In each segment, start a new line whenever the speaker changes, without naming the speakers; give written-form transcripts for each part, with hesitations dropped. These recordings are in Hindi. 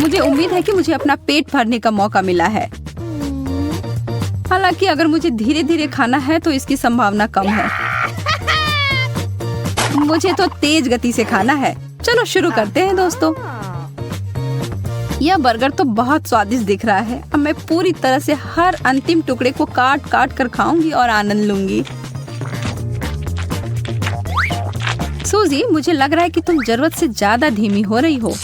मुझे उम्मीद है कि मुझे अपना पेट भरने का मौका मिला है। हालांकि अगर मुझे धीरे धीरे खाना है तो इसकी संभावना कम है। मुझे तो तेज गति से खाना है। चलो शुरू करते हैं दोस्तों। यह बर्गर तो बहुत स्वादिष्ट दिख रहा है। अब मैं पूरी तरह से हर अंतिम टुकड़े को काट काट कर खाऊंगी और आनंद लूंगी। सूजी, मुझे लग रहा है कि तुम जरूरत से ज्यादा धीमी हो रही हो।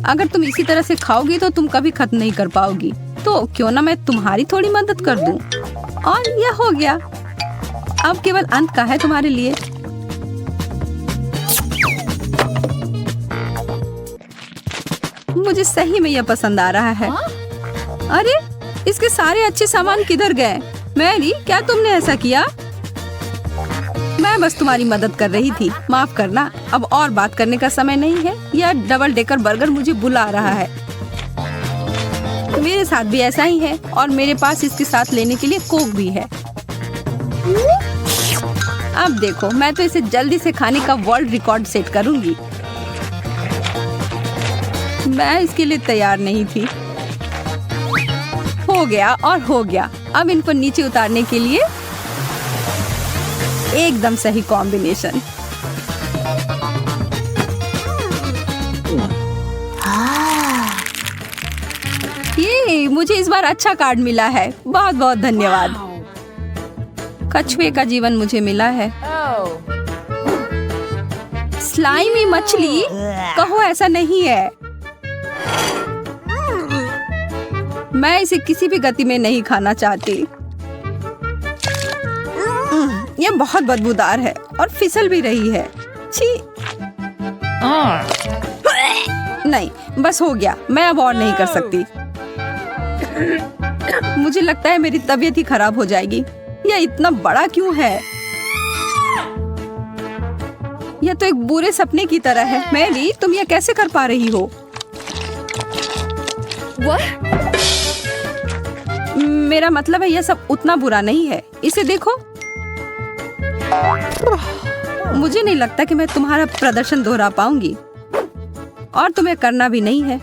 अगर तुम इसी तरह से खाओगी तो तुम कभी खत्म नहीं कर पाओगी। तो क्यों ना मैं तुम्हारी थोड़ी मदद कर दूं। और यह हो गया। अब केवल अंत का है तुम्हारे लिए। मुझे सही में यह पसंद आ रहा है। अरे, इसके सारे अच्छे सामान किधर गए? मैरी, क्या तुमने ऐसा किया? मैं बस तुम्हारी मदद कर रही थी। माफ करना, अब और बात करने का समय नहीं है। यह डबल डेकर बर्गर मुझे बुला रहा है। मेरे साथ भी ऐसा ही है और मेरे पास इसके साथ लेने के लिए कोक भी है। अब देखो, मैं तो इसे जल्दी से खाने का वर्ल्ड रिकॉर्ड सेट करूंगी। मैं इसके लिए तैयार नहीं थी। हो गया और हो गया। अब इनको नीचे उतारने के लिए एकदम सही कॉम्बिनेशन। ये मुझे इस बार अच्छा कार्ड मिला है। बहुत बहुत धन्यवाद। कछुए का जीवन मुझे मिला है। स्लाइमी मछली, कहो ऐसा नहीं है। मैं इसे किसी भी गति में नहीं खाना चाहती। यह बहुत बदबूदार है और फिसल भी रही है। छी। नहीं, बस हो गया। मैं अब और नहीं कर सकती। मुझे लगता है मेरी तबीयत ही खराब हो जाएगी। यह इतना बड़ा क्यों है? यह तो एक बुरे सपने की तरह है। मैरी, तुम यह कैसे कर पा रही हो? मेरा मतलब है यह सब उतना बुरा नहीं है। इसे देखो। मुझे नहीं लगता कि मैं तुम्हारा प्रदर्शन दोहरा पाऊंगी और तुम्हें करना भी नहीं है।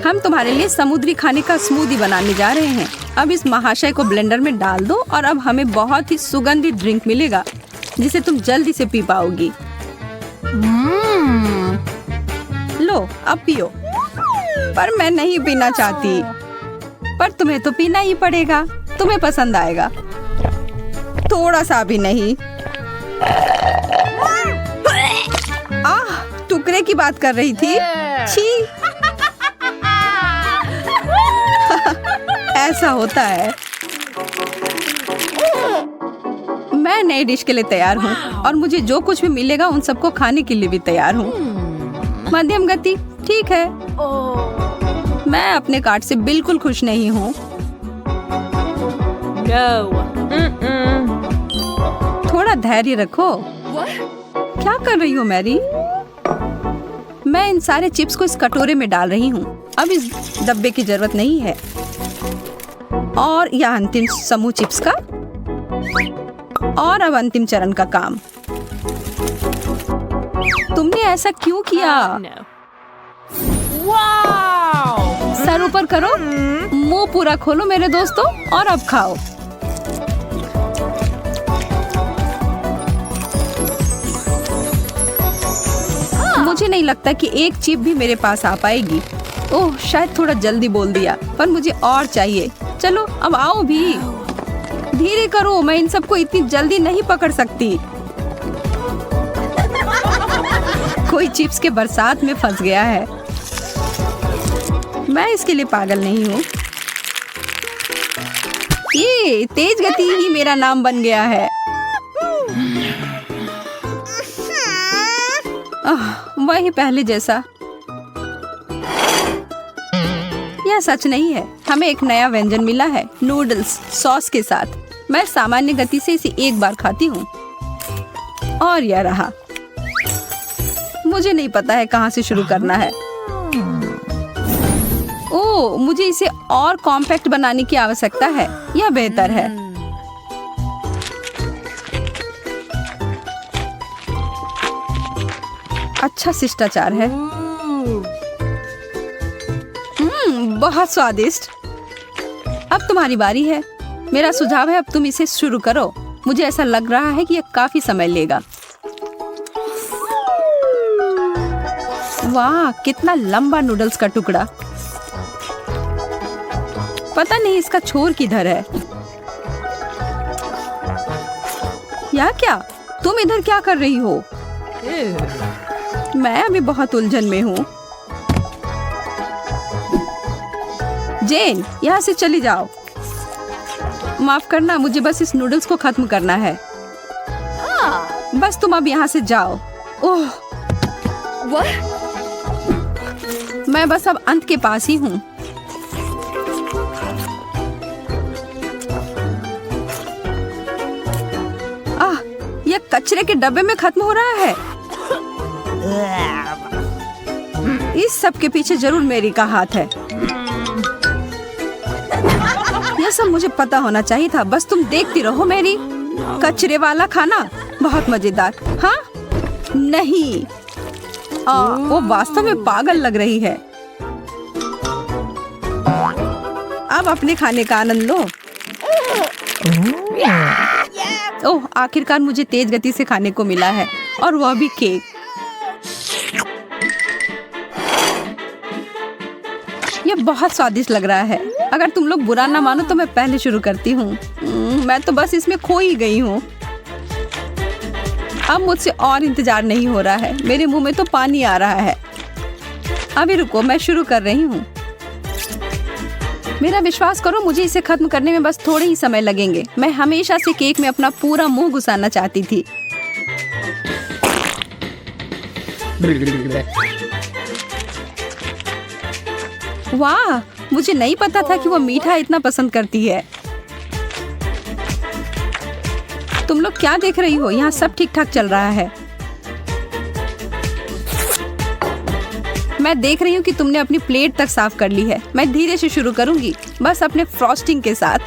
हम तुम्हारे लिए समुद्री खाने का स्मूदी बनाने जा रहे हैं। अब इस महाशय को ब्लेंडर में डाल दो और अब हमें बहुत ही सुगंधित ड्रिंक मिलेगा जिसे तुम जल्दी से पी पाओगी। लो, अब पियो। पर मैं नहीं पीना चाहती। पर तुम्हें तो पीना ही पड़ेगा। तुम्हें पसंद आएगा। थोड़ा सा भी नहीं। आह, टुकड़े की बात कर रही थी। छी। ऐसा होता है। मैं नई डिश के लिए तैयार हूँ और मुझे जो कुछ भी मिलेगा उन सबको खाने के लिए भी तैयार हूँ। मध्यम गति, ठीक है। मैं अपने कार्ड से बिल्कुल खुश नहीं हूँ। थोड़ा धैर्य रखो। क्या कर रही हो मैरी? मैं इन सारे चिप्स को इस कटोरे में डाल रही हूँ। अब इस डब्बे की जरूरत नहीं है। और यह अंतिम समूह चिप्स का। और अब अंतिम चरण का काम। तुमने ऐसा क्यों किया? सर ऊपर करो, मुंह पूरा खोलो मेरे दोस्तों, और अब खाओ। मुझे नहीं लगता कि एक चिप भी मेरे पास आ पाएगी। ओह, शायद थोड़ा जल्दी बोल दिया, पर मुझे और चाहिए। चलो अब आओ भी। धीरे करो, मैं इन सबको इतनी जल्दी नहीं पकड़ सकती। कोई चिप्स के बरसात में फंस गया है। मैं इसके लिए पागल नहीं हूँ। ये तेज गति ही मेरा नाम बन गया है। वही पहले जैसा। यह सच नहीं है। हमें एक नया व्यंजन मिला है, नूडल्स सॉस के साथ। मैं सामान्य गति से इसे एक बार खाती हूँ। और यह रहा। मुझे नहीं पता है कहाँ से शुरू करना है। ओह, मुझे इसे और कॉम्पैक्ट बनाने की आवश्यकता है। यह बेहतर है। अच्छा शिष्टाचार है। बहुत स्वादिष्ट। अब तुम्हारी बारी है। मेरा सुझाव है अब तुम इसे शुरू करो। मुझे ऐसा लग रहा है कि यह काफी समय लेगा। वाह, कितना लंबा नूडल्स का टुकड़ा। पता नहीं इसका छोर किधर है। या क्या? तुम इधर क्या कर रही हो? मैं अभी बहुत उलझन में हूँ। जेन, यहाँ से चली जाओ। माफ करना, मुझे बस इस नूडल्स को खत्म करना है। बस तुम अब यहाँ से जाओ। ओह, मैं बस अब अंत के पास ही हूँ। यह कचरे के डब्बे में खत्म हो रहा है। इस सब के पीछे जरूर मेरी का हाथ है। यह सब मुझे पता होना चाहिए था। बस तुम देखती रहो मेरी। कचरे वाला खाना बहुत मजेदार। हाँ नहीं, वो वास्तव में पागल लग रही है। अब अपने खाने का आनंद लो। ओह, आखिरकार मुझे तेज गति से खाने को मिला है, और वह भी केक। यह बहुत स्वादिष्ट लग रहा है। अगर तुम लोग बुरा ना मानो तो मैं पहले शुरू करती हूँ। मैं तो बस इसमें खो ही गई हूँ। अब मुझसे और इंतजार नहीं हो रहा है। मेरे मुंह में तो पानी आ रहा है। अभी रुको, मैं शुरू कर रही हूँ। मेरा विश्वास करो, मुझे इसे खत्म करने में बस थोड़े ही समय लगेंगे। मैं हमेशा से केक में अपना पूरा मुंह घुसाना चाहती थी। वाह, मुझे नहीं पता था कि वो मीठा इतना पसंद करती है। तुम लोग क्या देख रही हो? यहाँ सब ठीक ठाक चल रहा है। मैं देख रही हूँ कि तुमने अपनी प्लेट तक साफ कर ली है। मैं धीरे से शुरू करूंगी, बस अपने फ्रॉस्टिंग के साथ।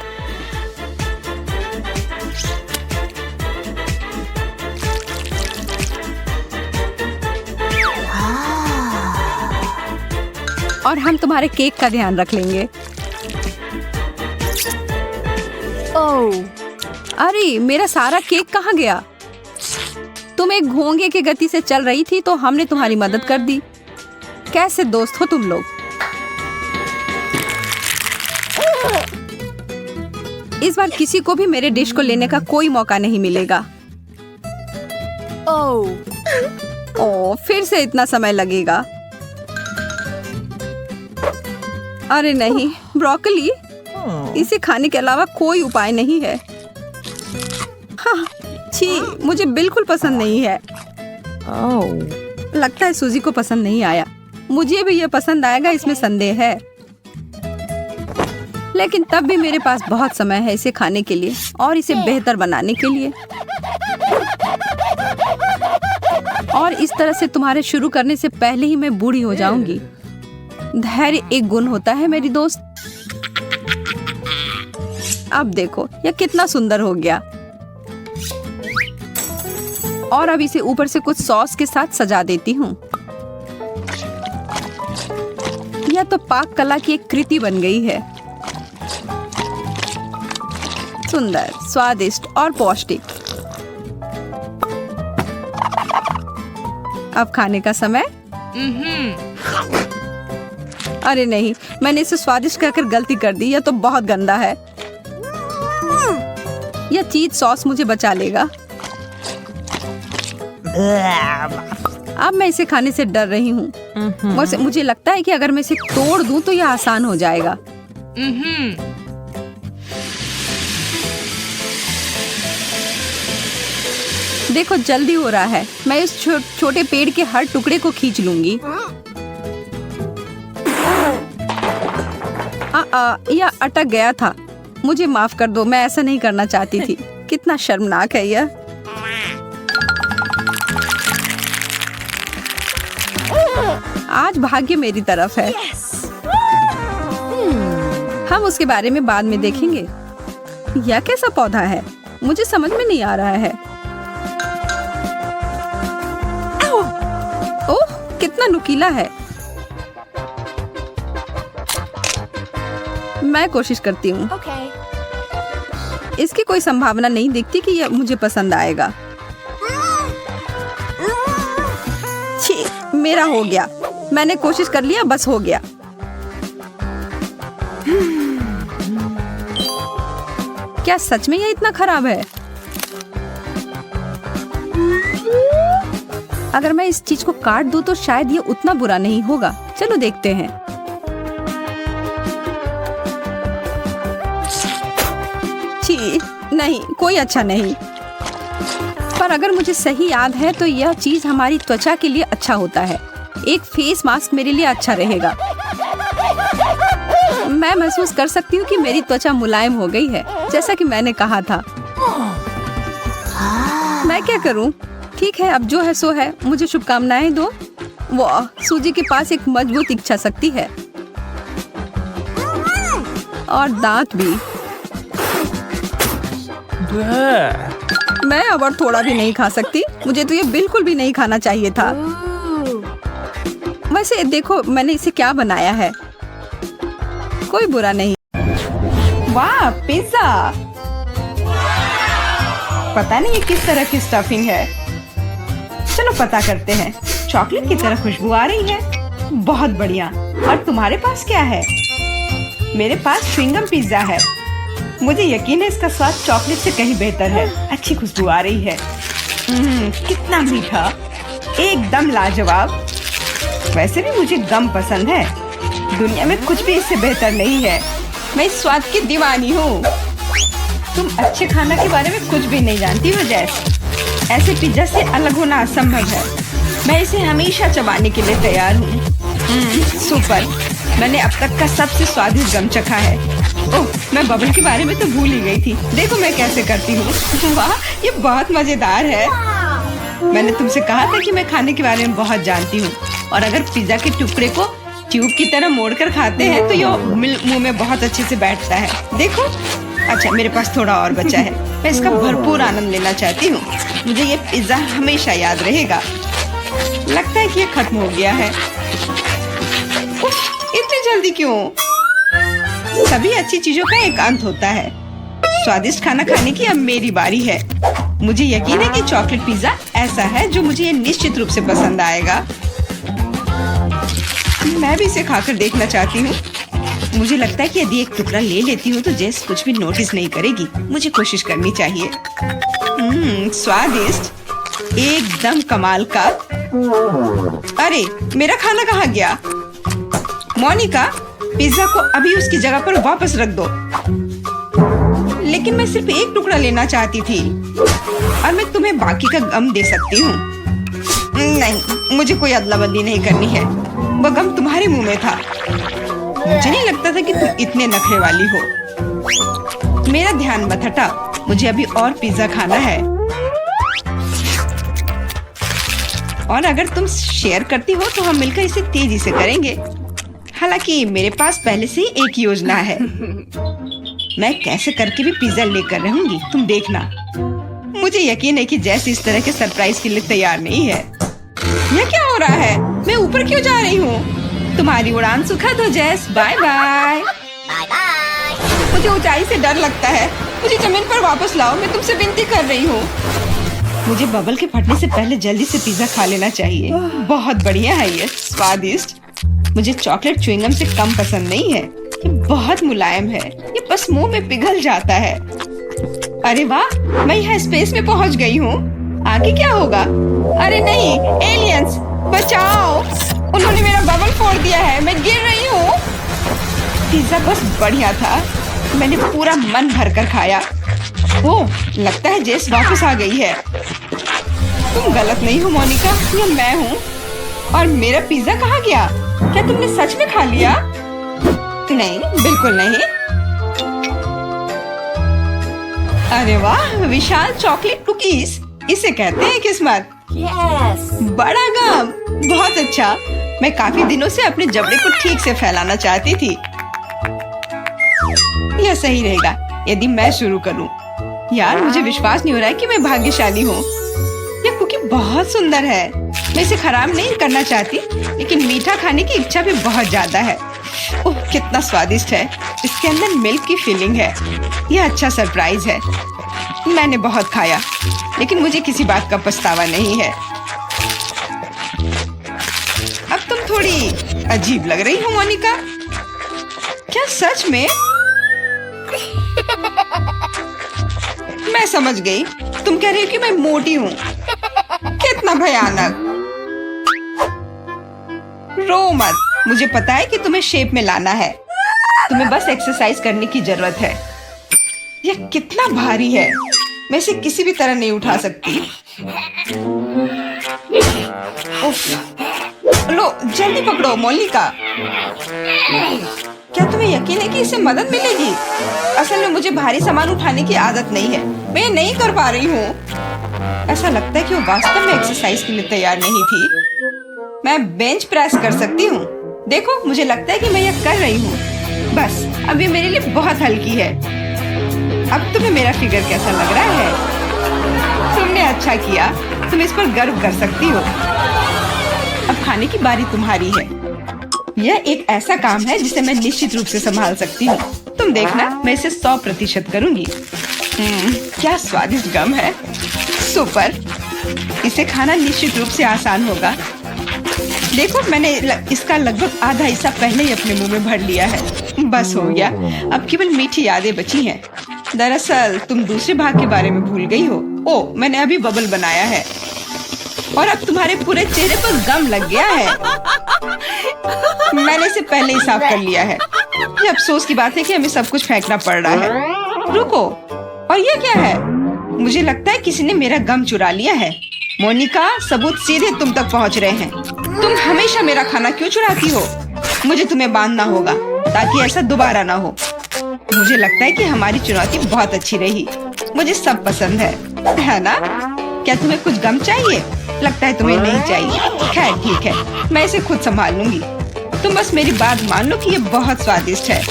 और हम तुम्हारे केक का ध्यान रख लेंगे। ओह, अरे मेरा सारा केक कहाँ गया? तुम एक घोंगे की गति से चल रही थी तो हमने तुम्हारी मदद कर दी। कैसे दोस्त हो तुम लोग? इस बार किसी को भी मेरे डिश को लेने का कोई मौका नहीं मिलेगा। ओह, फिर से इतना समय लगेगा। अरे नहीं, ब्रोकली, इसे खाने के अलावा कोई उपाय नहीं है। हाँ, छी, मुझे बिल्कुल पसंद नहीं है। लगता है सूजी को पसंद नहीं आया। मुझे भी यह पसंद आएगा, इसमें संदेह है। लेकिन तब भी मेरे पास बहुत समय है इसे खाने के लिए और इसे बेहतर बनाने के लिए। और इस तरह से तुम्हारे शुरू करने से पहले ही मैं बूढ़ी हो जाऊंगी। धैर्य एक गुण होता है मेरी दोस्त। अब देखो यह कितना सुंदर हो गया। और अब इसे ऊपर से कुछ सॉस के साथ सजा देती हूँ। यह तो पाक कला की एक कृति बन गई है। सुंदर, स्वादिष्ट और पौष्टिक। अब खाने का समय। अरे नहीं, मैंने इसे स्वादिष्ट कहकर गलती कर दी। यह तो बहुत गंदा है। यह चीज सॉस मुझे बचा लेगा। अब मैं इसे खाने से डर रही हूँ। वैसे मुझे लगता है कि अगर मैं इसे तोड़ दूं तो यह आसान हो जाएगा। देखो जल्दी हो रहा है। मैं इस छोटे पेड़ के हर टुकड़े को खींच लूंगी। यह अटक गया था। मुझे माफ कर दो, मैं ऐसा नहीं करना चाहती थी। कितना शर्मनाक है यह। आज भाग्य मेरी तरफ है। हम उसके बारे में बाद में देखेंगे। यह कैसा पौधा है? मुझे समझ में नहीं आ रहा है। कितना नुकीला है। मैं कोशिश करती हूँ। इसकी कोई संभावना नहीं दिखती कि यह मुझे पसंद आएगा। छी, मेरा हो गया। मैंने कोशिश कर लिया, बस हो गया। क्या सच में ये इतना खराब है? अगर मैं इस चीज को काट दूं तो शायद ये उतना बुरा नहीं होगा। चलो देखते हैं। छी, नहीं, कोई अच्छा नहीं। पर अगर मुझे सही याद है तो यह चीज हमारी त्वचा के लिए अच्छा होता है। एक फेस मास्क मेरे लिए अच्छा रहेगा। मैं महसूस कर सकती हूँ कि मेरी त्वचा मुलायम हो गई है, जैसा कि मैंने कहा था। मैं क्या करूँ? ठीक है, अब जो है सो है। मुझे शुभकामनाएं दो। वाह, सूजी के पास एक मजबूत इच्छा शक्ति है और दांत भी। मैं अब और थोड़ा भी नहीं खा सकती। मुझे तो ये बिल्कुल भी नहीं खाना चाहिए था। वैसे देखो मैंने इसे क्या बनाया है। कोई बुरा नहीं। वाह, पिज्जा। पता नहीं ये किस तरह की स्टफिंग है। चलो पता करते हैं। चॉकलेट की तरह खुशबू आ रही है। बहुत बढ़िया। और तुम्हारे पास क्या है? मेरे पास च्युइंगम पिज्जा है। मुझे यकीन है इसका स्वाद चॉकलेट से कहीं बेहतर है। अच्छी खुशबू आ रही है। कितना मीठा, एकदम लाजवाब। वैसे भी मुझे गम पसंद है। दुनिया में कुछ भी इससे बेहतर नहीं है। मैं इस स्वाद की दीवानी हूँ। तुम अच्छे खाना के बारे में कुछ भी नहीं जानती हो जैस। ऐसे पिज्जा से अलग होना असंभव है। मैं इसे हमेशा चबाने के लिए तैयार हूँ। सुपर। मैंने अब तक का सबसे स्वादिष्ट गम चखा है। ओह, मैं बबल के बारे में तो भूल ही गई थी। देखो मैं कैसे करती हूँ। वाह, ये बहुत मजेदार है। मैंने तुमसे कहा था कि मैं खाने के बारे में बहुत जानती हूँ। और अगर पिज्जा के टुकड़े को ट्यूब की तरह मोड़कर खाते हैं तो ये मुंह में बहुत अच्छे से बैठता है। देखो। अच्छा, मेरे पास थोड़ा और बचा है। मैं इसका भरपूर आनंद लेना चाहती हूँ। मुझे ये पिज्जा हमेशा याद रहेगा। लगता है कि ये खत्म हो गया है। इतनी जल्दी क्यों? सभी अच्छी चीजों का एक अंत होता है। स्वादिष्ट खाना खाने की अब मेरी बारी है। मुझे यकीन है कि चॉकलेट पिज्जा ऐसा है जो मुझे ये निश्चित रूप से पसंद आएगा। मैं भी इसे खाकर देखना चाहती हूँ। मुझे लगता है कि यदि एक टुकड़ा ले लेती हूँ तो जेस कुछ भी नोटिस नहीं करेगी। मुझे कोशिश करनी चाहिए। स्वादिष्ट, एकदम कमाल का। अरे, मेरा खाना कहाँ गया? मोनिका, पिज्जा को अभी उसकी जगह पर वापस रख दो। लेकिन मैं सिर्फ एक टुकड़ा लेना चाहती थी और मैं तुम्हें बाकी का गम दे सकती हूँ। नहीं, मुझे कोई अदला बदली नहीं करनी है। वह गम तुम्हारे मुंह में था। मुझे नहीं लगता था कि तुम इतने नखरे वाली हो। मेरा ध्यान मत हटाओ। मुझे अभी और पिज्जा खाना है। और अगर तुम शेयर करती हो तो हम मिलकर इसे तेजी से करेंगे। हालांकि मेरे पास पहले से ही एक योजना है। मैं कैसे करके भी पिज्जा लेकर रहूंगी, तुम देखना। मुझे यकीन है कि जैसे इस तरह के सरप्राइज के लिए तैयार नहीं है। यह क्या हो रहा है? मैं ऊपर क्यों जा रही हूँ? तुम्हारी उड़ान सुखद हो जैस। Bye bye. मुझे ऊंचाई से डर लगता है। मुझे जमीन पर वापस लाओ। मैं तुमसे विनती कर रही हूँ। मुझे बबल के फटने से पहले जल्दी से पिज्जा खा लेना चाहिए। बहुत बढ़िया है ये, स्वादिष्ट। मुझे चॉकलेट च्युइंगम से कम पसंद नहीं है। ये बहुत मुलायम है। ये बस मुंह में पिघल जाता है। अरे वाह, मैं यहाँ स्पेस में पहुँच गई हूँ। आगे क्या होगा? अरे नहीं, एलियंस बचाओ। उन्होंने मेरा बबल फोड़ दिया है। मैं गिर रही हूँ। पिज्जा बस बढ़िया था। मैंने पूरा मन भर कर खाया। ओह, लगता है जेस वापस आ गई है। तुम गलत नहीं हो मोनिका, यह मैं हूँ। और मेरा पिज्जा कहाँ गया? क्या तुमने सच में खा लिया? नहीं, बिल्कुल नहीं। अरे वाह, विशाल चॉकलेट कुकीज। इसे कहते हैं किस्मत। बड़ा गम, बहुत अच्छा। मैं काफी दिनों से अपने जबड़े को ठीक से फैलाना चाहती थी। यह सही रहेगा यदि मैं शुरू करूं। यार, मुझे विश्वास नहीं हो रहा है कि मैं भाग्यशाली हूँ। यह कुकी बहुत सुंदर है। मैं इसे खराब नहीं करना चाहती, लेकिन मीठा खाने की इच्छा भी बहुत ज्यादा है। ओह, कितना स्वादिष्ट है। इसके अंदर मिल्क की फीलिंग है। यह अच्छा सरप्राइज है। मैंने बहुत खाया, लेकिन मुझे किसी बात का पछतावा नहीं है। अब तुम थोड़ी अजीब लग रही हो मोनिका। क्या सच में? मैं समझ गई, तुम कह रही हो कि मैं मोटी हूँ। कितना भयानक। रो मत, मुझे पता है कि तुम्हें शेप में लाना है। तुम्हें बस एक्सरसाइज करने की जरूरत है। यह कितना भारी है, मैं इसे किसी भी तरह नहीं उठा सकती। उफ, लो जल्दी पकड़ो मोनिका। क्या तुम्हें यकीन है कि इससे मदद मिलेगी? असल में मुझे भारी सामान उठाने की आदत नहीं है, मैं ये नहीं कर पा रही हूँ। ऐसा लगता है कि वो वास्तव में एक्सरसाइज के लिए तैयार नहीं थी। मैं बेंच प्रेस कर सकती हूँ। देखो, मुझे लगता है कि मैं यह कर रही हूँ। बस अब ये मेरे लिए बहुत हल्की है। अब तुम्हें मेरा फिगर कैसा लग रहा है? तुमने अच्छा किया, तुम इस पर गर्व कर सकती हो। अब खाने की बारी तुम्हारी है। यह एक ऐसा काम है जिसे मैं निश्चित रूप से संभाल सकती हूँ। तुम देखना, मैं इसे 100% करूँगी। क्या स्वादिष्ट गम है। सुपर। इसे खाना निश्चित रूप से आसान होगा। देखो, मैंने इसका लगभग आधा हिस्सा पहले ही अपने मुंह में भर लिया है। बस हो गया, अब केवल मीठी यादें बची हैं। दरअसल तुम दूसरे भाग के बारे में भूल गई हो। ओह, मैंने अभी बबल बनाया है और अब तुम्हारे पूरे चेहरे पर गम लग गया है। मैंने इसे पहले ही साफ कर लिया है। ये अफसोस की बात है कि हमें सब कुछ फेंकना पड़ रहा है। रुको, और ये क्या है? मुझे लगता है किसी ने मेरा गम चुरा लिया है। मोनिका, सबूत सीधे तुम तक पहुंच रहे हैं। तुम हमेशा मेरा खाना क्यों चुराती हो? मुझे तुम्हें बांधना होगा ताकि ऐसा दोबारा ना हो। मुझे लगता है कि हमारी चुनौती बहुत अच्छी रही। मुझे सब पसंद है ना? क्या तुम्हें कुछ गम चाहिए? लगता है तुम्हें नहीं चाहिए। खैर ठीक है, मैं इसे खुद संभाल लूंगी। तुम बस मेरी बात मान लो कि ये बहुत स्वादिष्ट है।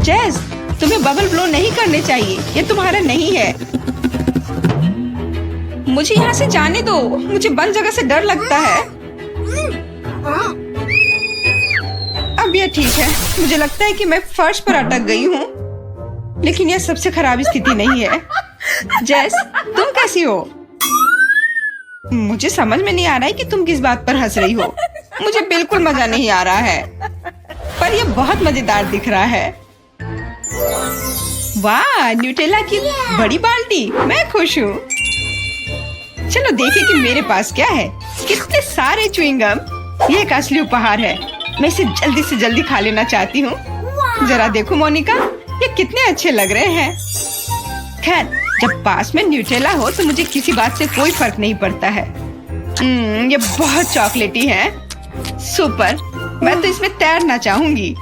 जैस, तुम्हें बबल ब्लो नहीं करने चाहिए, ये तुम्हारा नहीं है। मुझे यहाँ से जाने दो, मुझे बंद जगह से डर लगता है। अब यह ठीक है। मुझे लगता है कि मैं फर्श पर अटक गई हूँ, लेकिन यह सबसे खराब स्थिति नहीं है। जैस, तुम कैसी हो? मुझे समझ में नहीं आ रहा है कि तुम किस बात पर हंस रही हो। मुझे बिल्कुल मजा नहीं आ रहा है, पर यह बहुत मजेदार दिख रहा है। वाह, न्यूटेला की बड़ी बाल्टी, मैं खुश हूँ। चलो देखें कि मेरे पास क्या है। कितने सारे च्युइंगम। ये एक असली उपहार है। मैं इसे जल्दी से जल्दी खा लेना चाहती हूँ। जरा देखो मोनिका, ये कितने अच्छे लग रहे हैं। खैर, जब पास में न्यूटेला हो तो मुझे किसी बात से कोई फर्क नहीं पड़ता है। ये बहुत चॉकलेटी है। सुपर, मैं तो इसमें तैरना चाहूंगी।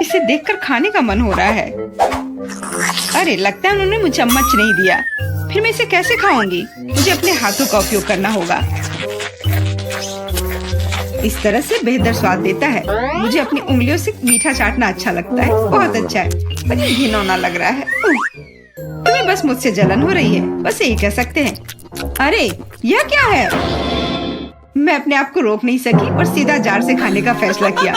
इसे देखकर खाने का मन हो रहा है। अरे, लगता है उन्होंने मुझे चम्मच नहीं दिया। फिर मैं इसे कैसे खाऊंगी? मुझे अपने हाथों का उपयोग करना होगा। इस तरह से बेहतर स्वाद देता है। मुझे अपनी उंगलियों से मीठा चाटना अच्छा लगता है। बहुत अच्छा है, पर ये घिनौना लग रहा है। तुम्हें बस मुझसे जलन हो रही है, बस यही कह सकते हैं। अरे, यह क्या है? मैं अपने आप को रोक नहीं सकी और सीधा जार से खाने का फैसला किया।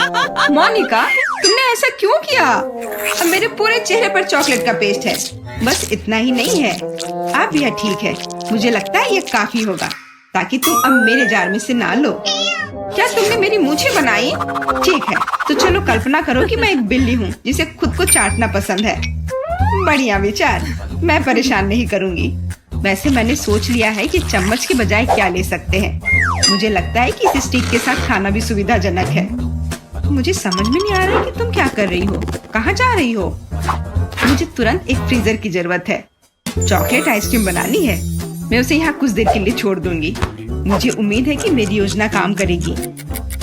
मोनिका, तुमने ऐसा क्यों किया? अब मेरे पूरे चेहरे पर चॉकलेट का पेस्ट है। बस इतना ही नहीं है, अब यह ठीक है। मुझे लगता है यह काफी होगा ताकि तुम अब मेरे जार में से ना लो। क्या तुमने मेरी मूछें बनाई? ठीक है, तो चलो कल्पना करो कि मैं एक बिल्ली हूँ जिसे खुद को चाटना पसंद है। बढ़िया विचार, मैं परेशान नहीं करूँगी। वैसे मैंने सोच लिया है कि चम्मच के बजाय क्या ले सकते हैं। मुझे लगता है कि इस स्टिक के साथ खाना भी सुविधाजनक है। मुझे समझ में नहीं आ रहा है कि तुम क्या कर रही हो, कहाँ जा रही हो? मुझे तुरंत एक फ्रीजर की जरूरत है। चॉकलेट आइसक्रीम बनानी है। मैं उसे यहाँ कुछ देर के लिए छोड़ दूंगी। मुझे उम्मीद है कि मेरी योजना काम करेगी।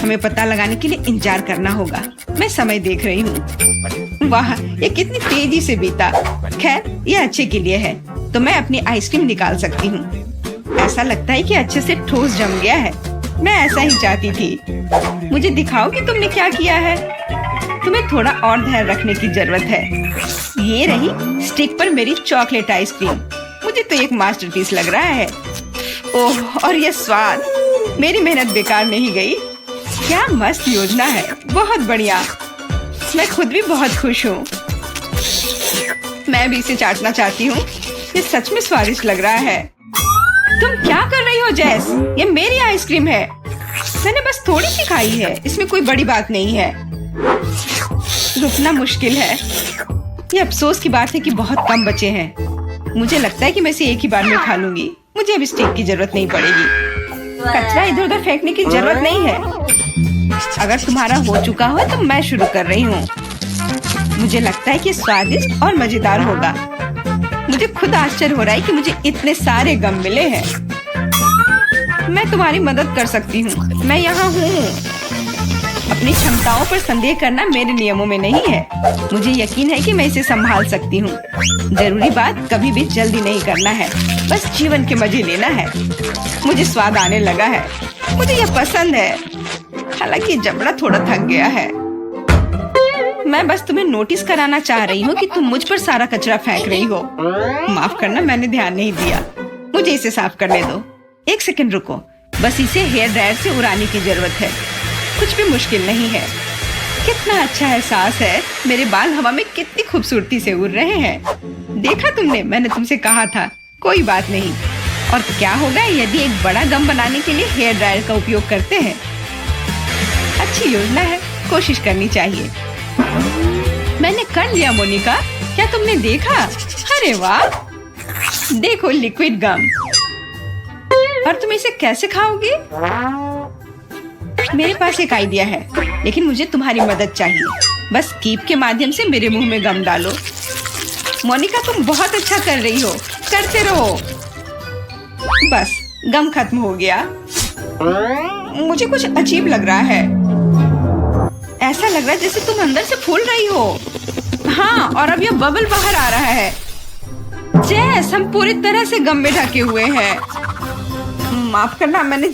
हमें पता लगाने के लिए इंतजार करना होगा। मैं समय देख रही हूँ। वाह, ये कितनी तेजी से बीता। खैर, ये अच्छे के लिए है, तो मैं अपनी आइसक्रीम निकाल सकती हूँ। ऐसा लगता है कि अच्छे से ठोस जम गया है। मैं ऐसा ही चाहती थी। मुझे दिखाओ कि तुमने क्या किया है। तुम्हें थोड़ा और ध्यान रखने की जरूरत है। ये रही स्टिक पर मेरी चॉकलेट आइसक्रीम। मुझे तो एक मास्टरपीस लग रहा है।
ओह, और ये स्वाद, मेरी मेहनत बेकार नहीं गई। क्या मस्त योजना है, बहुत बढ़िया। मैं खुद भी बहुत खुश हूँ। मैं भी इसे चाटना चाहती हूँ। ये सच में स्वादिष्ट लग रहा है। तुम क्या कर रही हो जेस? ये मेरी आइसक्रीम है। मैंने बस थोड़ी सी खाई है, इसमें कोई बड़ी बात नहीं है। रुकना मुश्किल है। ये अफसोस की बात है कि बहुत कम बचे हैं। मुझे लगता है कि मैं इसे एक ही बार में खा लूंगी। मुझे अब स्टिक की जरूरत नहीं पड़ेगी। कचरा इधर उधर फेंकने की जरूरत नहीं है। अगर तुम्हारा हो चुका हो तो मैं शुरू कर रही हूँ। मुझे लगता है कि स्वादिष्ट और मजेदार होगा। मुझे खुद आश्चर्य हो रहा है कि मुझे इतने सारे गम मिले हैं। मैं तुम्हारी मदद कर सकती हूँ। मैं यहाँ हूँ। अपनी क्षमताओं पर संदेह करना मेरे नियमों में नहीं है। मुझे यकीन है कि मैं इसे संभाल सकती हूँ। जरूरी बात कभी भी जल्दी नहीं करना है, बस जीवन के मजे लेना है। मुझे स्वाद आने लगा है। मुझे यह पसंद है, हालांकि जबड़ा थोड़ा थक गया है। मैं बस तुम्हें नोटिस कराना चाह रही हूँ कि तुम मुझ पर सारा कचरा फेंक रही हो। माफ करना, मैंने ध्यान नहीं दिया। मुझे इसे साफ करने दो। एक सेकंड रुको। बस इसे हेयर ड्रायर से उड़ाने की जरूरत है। कुछ भी मुश्किल नहीं है। कितना अच्छा एहसास है। मेरे बाल हवा में कितनी खूबसूरती से उड़ रहे हैं। देखा तुमने, मैंने तुमसे कहा था। कोई बात नहीं। और क्या होगा यदि एक बड़ा गम बनाने के लिए हेयर ड्रायर का उपयोग करते हैं? अच्छी योजना है, कोशिश करनी चाहिए। मैंने कर लिया मोनिका। क्या तुमने देखा? अरे वाह, देखो लिक्विड गम। और तुम इसे कैसे खाओगे? मेरे पास एक आइडिया है, लेकिन मुझे तुम्हारी मदद चाहिए। बस कीप के माध्यम से मेरे मुंह में गम डालो। मोनिका, तुम बहुत अच्छा कर रही हो। करते रहो। बस गम खत्म हो गया। मुझे कुछ अजीब लग रहा है। ऐसा लग रहा है जैसे तुम अंदर से फूल रही हो। हाँ, और अब यह बबल बाहर आ रहा है। जेस, हम पूरी तरह से गम में ढके हुए हैं। माफ करना, मैंने